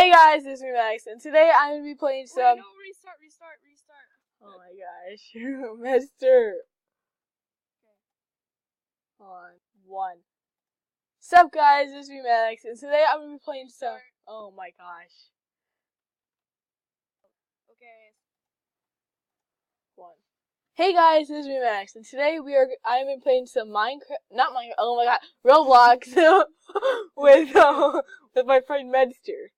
Hey guys, this is me Max, and today I'm gonna be playing some. Wait, no, restart. Oh my gosh, medster. Okay. Hold on, one. Sup guys, this is me Max, and today I'm gonna be playing some. Oh my gosh. Okay. One. Hey guys, this is me Max, and today I'm gonna be playing some not Minecraft. Oh my god, Roblox with my friend Medster.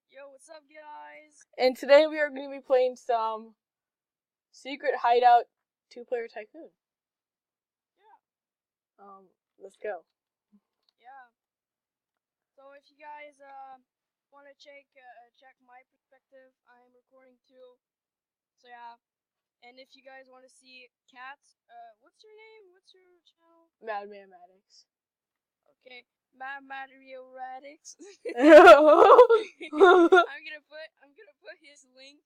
Yo, what's up, guys? And today we are gonna be playing some Secret Hideout 2-player Tycoon. Yeah. Let's go. Yeah. So if you guys want to check my perspective, I'm recording too. So yeah. And if you guys want to see cats, what's your name? What's your channel? Madman Maddox. Okay, Mario Radix. Oh. I'm gonna put his link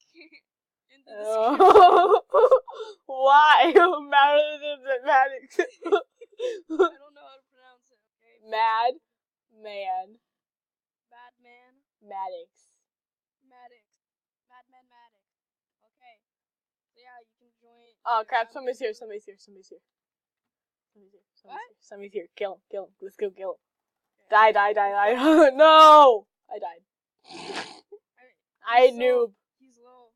in the description. Why? Maddox. I don't know how to pronounce it. Okay. Madman Badman. Maddox. Madman Maddox. Okay. So yeah, you can join. Oh crap! Somebody's here. Somebody's here. What? Somebody's here. Kill him. Let's go kill him. Okay. Die. No! I died. I noob. He's low.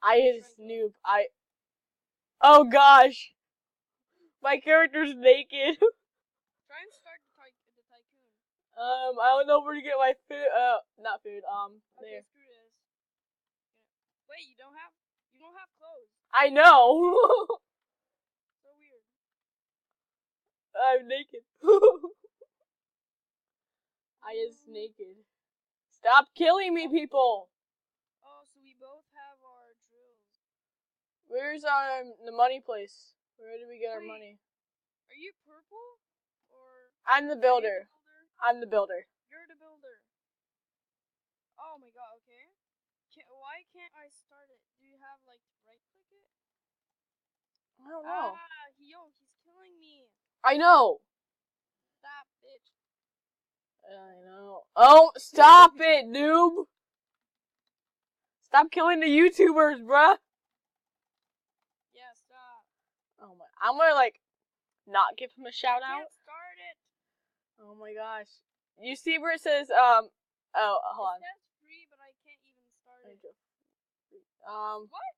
I is noob. Oh gosh! My character's naked. Try and start the tycoon. I don't know where to get my food. Not food. Okay, There. screw this. Wait, you don't have clothes. I know. So weird. I'm naked. I is naked. Stop killing me, people. Oh, so we both have our drills. Where's the money place? Where do we get our money? Are you purple? Or I'm the builder. I'm the builder. You're the builder. Oh my god, okay. Why can't I start it? Do you have, like, right click it? I don't know. He's killing me. I know. Stop, bitch. I know. Oh, stop it, noob. Stop killing the YouTubers, bruh. Yeah, stop. Oh my. I'm gonna, like, not give him a shout out. I can't start it. Oh my gosh. You see where it says, oh, hold on. It says free, but I can't even start it. What?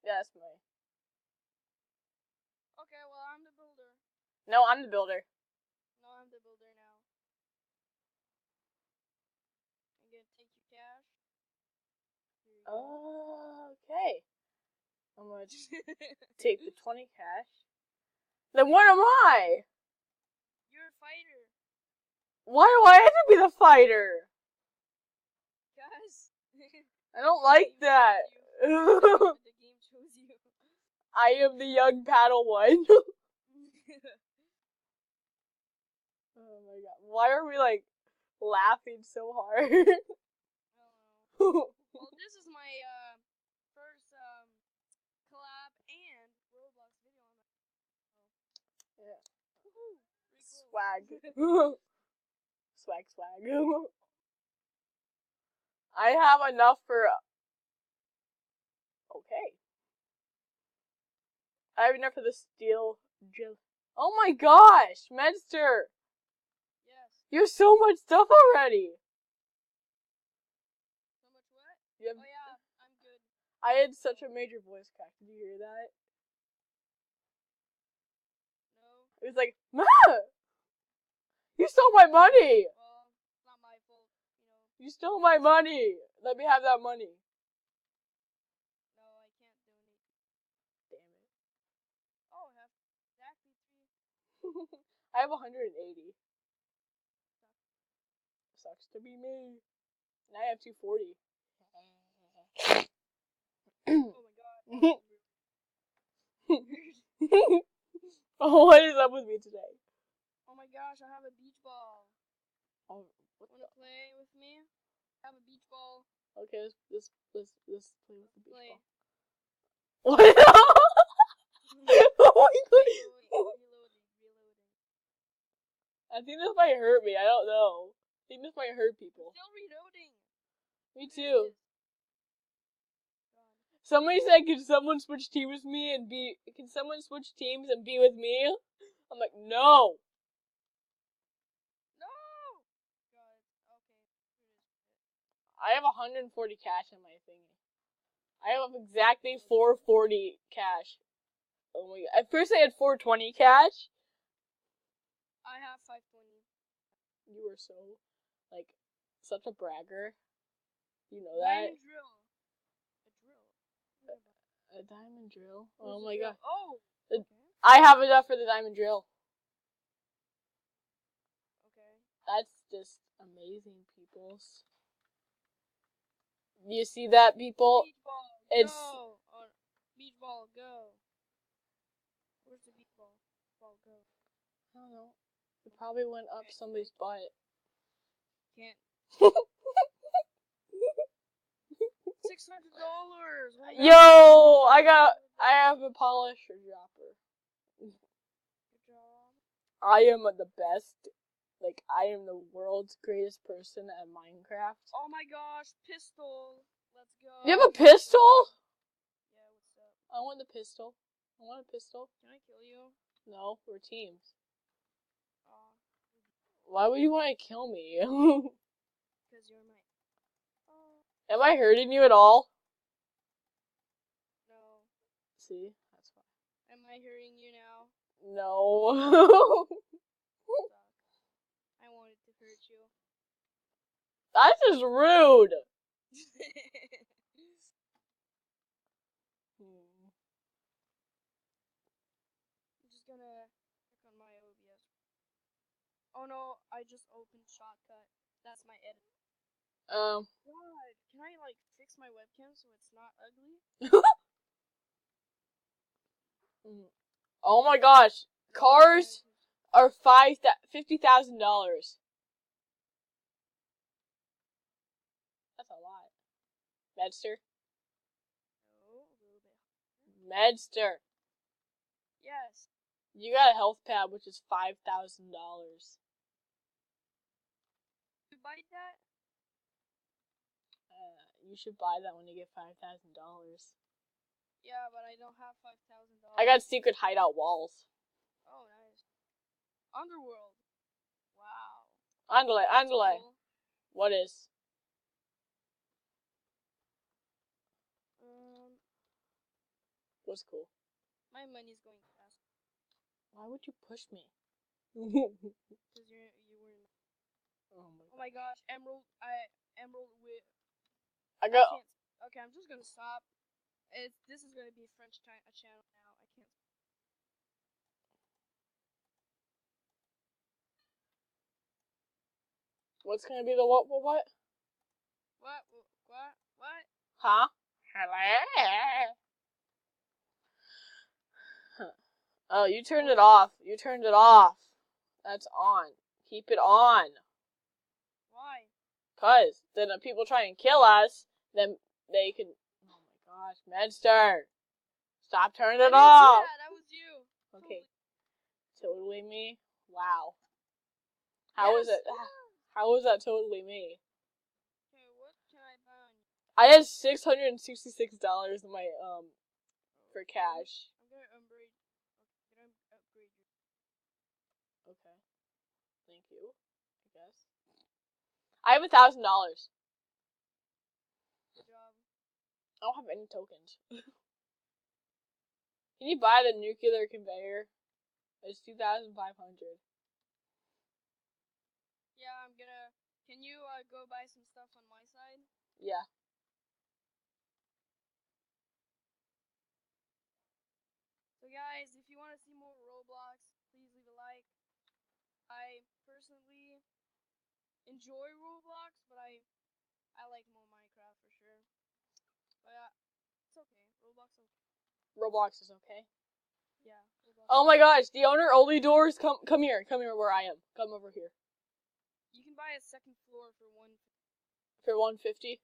Yeah, that's me. Okay, well, I'm the builder. No, I'm the builder. No, I'm the builder now. I'm gonna take your cash. Okay. I'm gonna take the 20 cash. Then what am I? You're a fighter. Why do I have to be the fighter? Guys. I don't like that. The game chose you. I am the young Padawan. Oh my god. Why are we, like, laughing so hard? I don't know. Well, this is my first collab and roblox video on my Yeah. Woohoo! Swag. Swag. I have enough for... Okay. I have enough for the steel drill. Oh my gosh! Medster! Yes. You have so much stuff already! So much what? You have... Oh yeah, I'm good. I had such a major voice crack. Did you hear that? No. It was like, Ma! You stole my money! Well, it's not my fault, you know. You stole my money! Let me have that money. No, I can't donate. Damn it. Oh, I have exactly 3. I have 180. Sucks to be me. And I have 240. Oh my god. Oh, what is up with me today? Oh my gosh, I have a beach ball. Oh, what Wanna play with me? I have a beach ball. Okay, let's play with the beach ball. What? Reloading. I think this might hurt me. I don't know. I think this might hurt people. Still reloading. Me Who is too. this? God. Somebody said, "Can someone switch teams with me and be? Can someone switch teams and be with me?" I'm like, no. No! God. Okay. Who is it? I have 140 cash in my thingy. I have exactly 440 cash. Oh my god. At first I had 420 cash. I have 520. You were so, like, such a bragger. You know that? Diamond drill. A drill. What about A diamond drill? Where's Oh the my drill? god. Oh! The- Okay. I have enough for the diamond drill. Okay. That's just amazing, peoples. You see that, people? Beach ball, It's... go! Oh, beach ball, go. Where's the beach ball? Ball, go. I don't know. It probably went up somebody's butt. Can't. $600. Yo! I have a polisher dropper. Good job. I am the best. Like, I am the world's greatest person at Minecraft. Oh my gosh, pistol. Let's go. You have a pistol? Yeah, what's up? I want the pistol. I want a pistol. Can I kill you? No, we're teams. Aw, Why would you want to kill me? because you're my... Oh, Am I hurting you at all? no. See? That's why. Am I hurting you now? No. Suck. I wanted to hurt you. That's just rude. I'm just gonna check on my OBS. Oh no, I just opened Shotcut. That's my edit. God, can I like fix my webcam so it's not ugly? Oh my gosh. Cars are $50,000. That's a lot. Medster? No, a little bit. Medster. Yes. You got a health pad, which is $5,000. You bite that? You should buy that when you get $5,000. Yeah, but I don't have $5,000. I got secret hideout walls. Oh, nice. Underworld. Wow. Andale. Cool. What is? What's cool? My money's going fast. Why would you push me? Because you were. Oh Oh my gosh, emerald with. I got. can't. Okay, I'm just gonna stop. This is gonna be a French a channel now. I can't. What's gonna be the what? What? Huh? Hello. Oh, you turned it off. You turned it off. That's on. Keep it on. Why? 'Cause then if people try and kill us, then they can. Oh my gosh, Medster! Stop turning it off. Yeah, that was you. Okay. Totally me. Wow. How was it? How was that totally me? Okay, what can I buy on you? I had $666 in my for cash. I'm gonna upgrade. You. Okay. Thank you. I guess. I have $1,000. Good job. I don't have any tokens. Can you buy the nuclear conveyor? It's 2,500. Yeah, I'm gonna. Can you go buy some stuff on my side? Yeah. So guys, if you want to see more Roblox, please leave a like. I personally enjoy Roblox, but I like more Minecraft for sure. But it's okay. Roblox okay. Roblox is okay. Yeah. Roblox. Oh my gosh, the owner only doors. Come here. Come here where I am. Come over here. You can buy a second floor for For 150.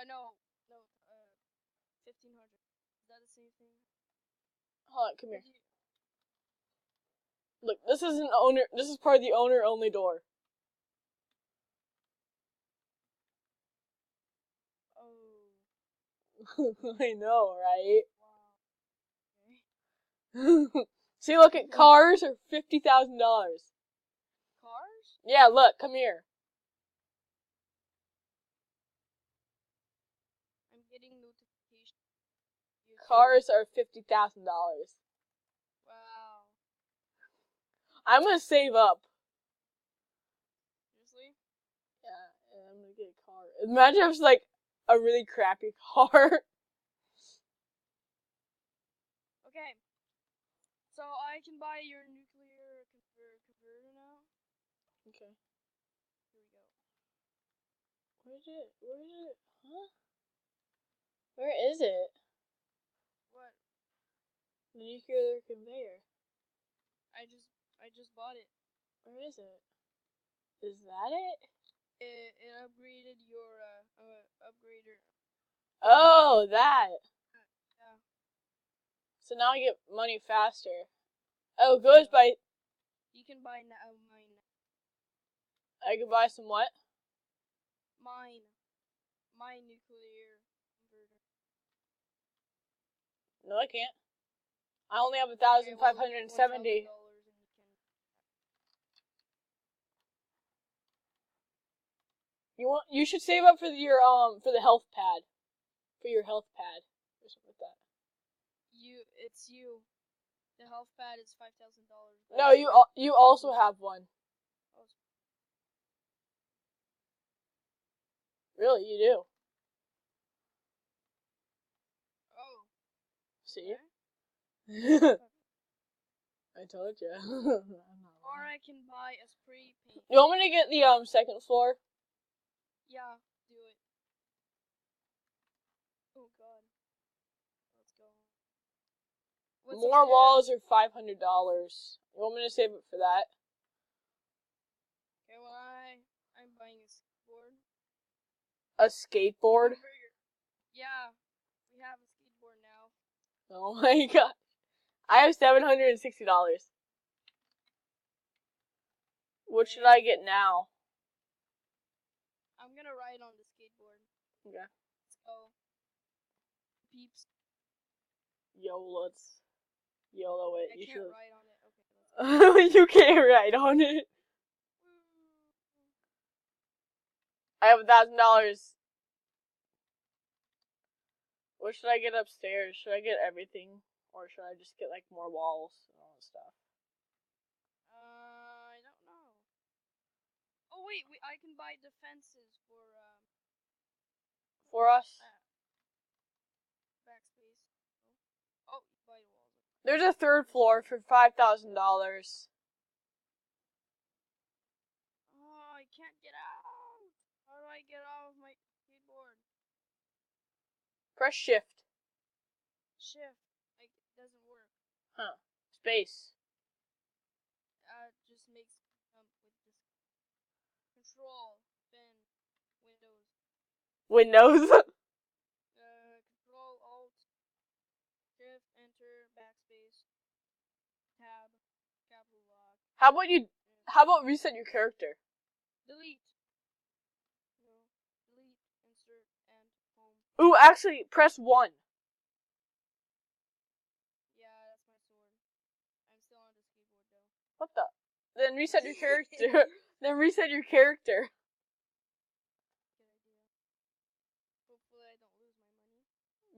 No, 1,500. Is that the same thing? Hold on, come here. Look, this is an owner. This is part of the owner only door. I know, right? Wow. Okay. See, look at cars are $50,000. Cars? Yeah, look, come here. I'm getting notifications. YouTube. Cars are $50,000. Wow. I'm gonna save up. Seriously? Yeah, and I'm gonna get a car. Imagine if it's like a really crappy car. Okay. So I can buy your nuclear converter now. Okay. Here we go. Where's it? Where is it? Huh? Where is it? What? The nuclear conveyor. I just bought it. Where is it? Is that it? It upgraded your upgrader. Oh, that. Yeah. So now I get money faster. Oh, it goes by. You can buy mine. I can buy some what? Mine. My nuclear converter. No, I can't. I only have Okay, well, 1,570. You should save up for your for the health pad, for your health pad or something like that. It's you. The health pad is $5,000. No, you also have one. Really, you do. Oh. See? Okay. I told you. Or I can buy a spray paint. You want me to get the second floor? Yeah, do it. Oh god. Let's go. What's More upstairs? walls are $500. You want me to save it for that? Okay, well I'm buying a skateboard. A skateboard? Yeah, we have a skateboard now. Oh my god. I have $760. What should I get now? I'm gonna ride on the skateboard. Okay. Let's go. Peeps. Let's YOLO it. I You can't should. ride on it. Okay, let's go. You can't ride on it. I have $1,000. What should I get upstairs? Should I get everything? Or should I just get like more walls and all that stuff? I don't know. Oh wait, I can buy defenses For us? backspace. Oh, buy walls. There's a third floor for $5,000. Oh, I can't get out. How do I get out of my skateboard? Press shift. Shift. Like, it doesn't work. Huh. Space. Just makes with this control, then Windows. Windows. Control Alt Shift Enter Backspace Tab Capital Lock. How about reset your character? Delete. No. Delete. Insert and home. Ooh, actually, press 1. Yeah, that's my sword. I'm still on the skateboard though. What the? Then reset your character. Then reset your character. Good idea. Hopefully I don't lose my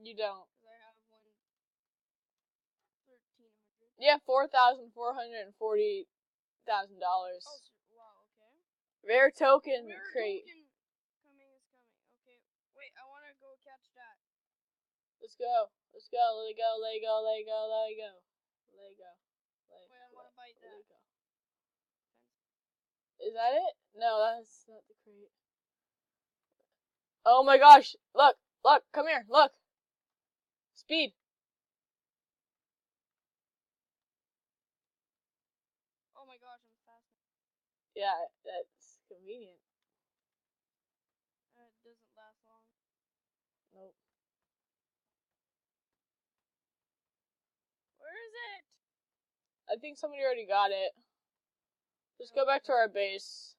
money. You don't. Because I have 1,300. Yeah, $4,440,000. Oh, wow, okay. Rare token Rare crate. token is coming. Okay, wait, I want to go catch that. Let's go. Let's go. Let it go. Let it go. Let it go. Let it go. Let it go. Wait, I want to bite that. Let it go. Is that it? No, that's not the crate. Oh my gosh! Look! Look! Come here! Look! Speed! Oh my gosh, I'm fast. Yeah, that's convenient. It doesn't last long. Nope. Where is it? I think somebody already got it. Let's go back to our base.